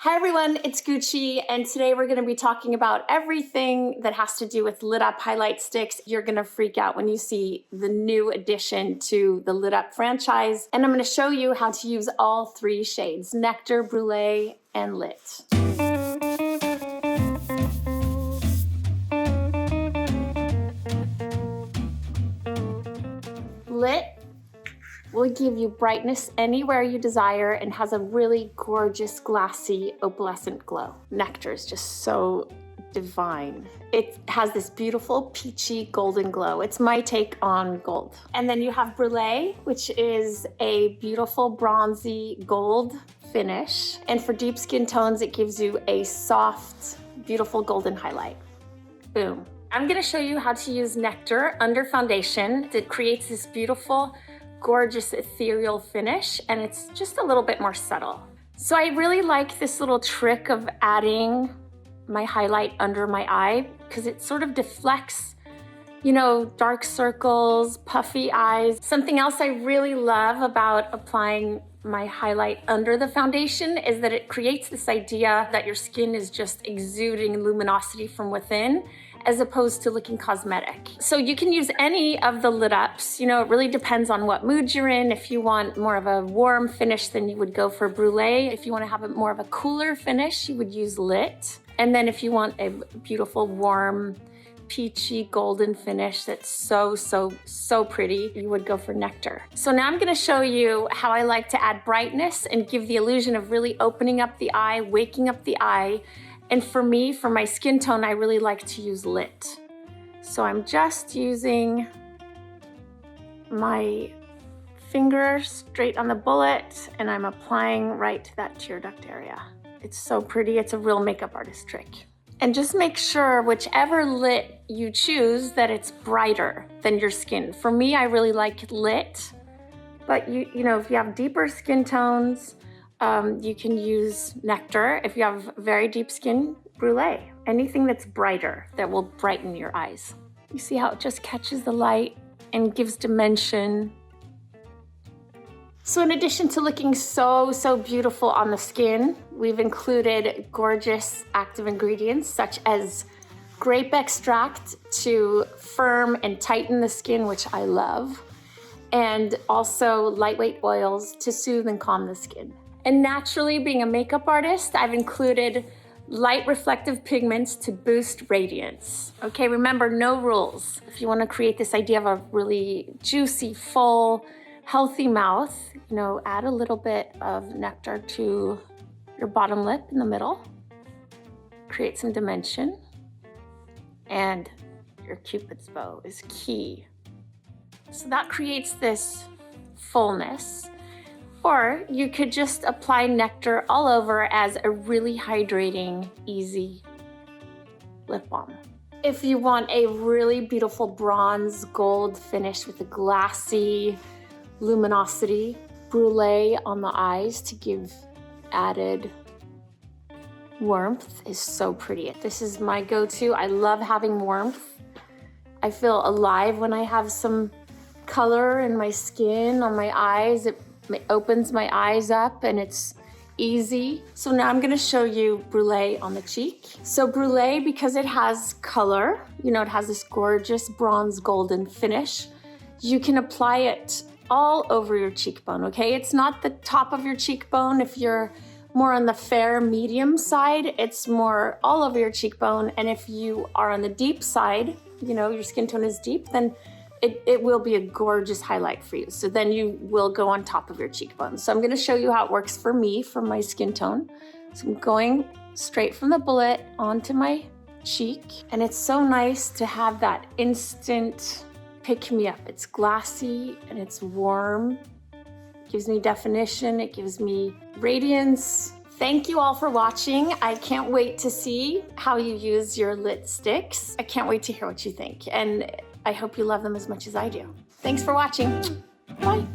Hi everyone, it's Gucci, and today we're going to be talking about everything that has to do with lit up highlight sticks. You're going to freak out when you see the new addition to the lit up franchise, and I'm going to show you how to use all three shades, Nectar, Brûlée, and Lit. Lit will give you brightness anywhere you desire and has a really gorgeous, glassy, opalescent glow. Nectar is just so divine. It has this beautiful peachy golden glow. It's my take on gold. And then you have Brûlée, which is a beautiful bronzy gold finish. And for deep skin tones, it gives you a soft, beautiful golden highlight. Boom. I'm gonna show you how to use Nectar under foundation that creates this beautiful, gorgeous ethereal finish, and it's just a little bit more subtle. So I really like this little trick of adding my highlight under my eye because it sort of deflects, you know, dark circles, puffy eyes. Something else I really love about applying my highlight under the foundation is that it creates this idea that your skin is just exuding luminosity from within, as opposed to looking cosmetic. So you can use any of the lit ups. You know, it really depends on what mood you're in. If you want more of a warm finish, then you would go for Brûlée. If you want to have more of a cooler finish, you would use Lit. And then if you want a beautiful, warm, peachy, golden finish that's so pretty, you would go for Nectar. So now I'm gonna show you how I like to add brightness and give the illusion of really opening up the eye, waking up the eye. And for me, for my skin tone, I really like to use Lit. So I'm just using my finger straight on the bullet, and I'm applying right to that tear duct area. It's so pretty, it's a real makeup artist trick. And just make sure whichever Lit you choose that it's brighter than your skin. For me, I really like Lit, but you know, if you have deeper skin tones, you can use Nectar. If you have very deep skin, Brûlée. Anything that's brighter that will brighten your eyes. You see how it just catches the light and gives dimension. So in addition to looking so beautiful on the skin, we've included gorgeous active ingredients such as grape extract to firm and tighten the skin, which I love, and also lightweight oils to soothe and calm the skin. And naturally, being a makeup artist, I've included light reflective pigments to boost radiance. Okay, remember, no rules. If you want to create this idea of a really juicy, full, healthy mouth, you know, add a little bit of Nectar to your bottom lip in the middle. Create some dimension. And your Cupid's bow is key. So that creates this fullness. Or you could just apply Nectar all over as a really hydrating, easy lip balm. If you want a really beautiful bronze gold finish with a glassy luminosity, Brûlée on the eyes to give added warmth is so pretty. This is my go-to. I love having warmth. I feel alive when I have some color in my skin, on my eyes. It opens my eyes up and it's easy. So now I'm gonna show you Brûlée on the cheek. So Brûlée, because it has color, you know, it has this gorgeous bronze golden finish, you can apply it all over your cheekbone, okay? It's not the top of your cheekbone. If you're more on the fair medium side, it's more all over your cheekbone. And if you are on the deep side, you know, your skin tone is deep, then it will be a gorgeous highlight for you. So then you will go on top of your cheekbone. So I'm gonna show you how it works for me, for my skin tone. So I'm going straight from the bullet onto my cheek. And it's so nice to have that instant pick me up. It's glassy and it's warm. It gives me definition, it gives me radiance. Thank you all for watching. I can't wait to see how you use your lit sticks. I can't wait to hear what you think. And I hope you love them as much as I do. Thanks for watching. Bye.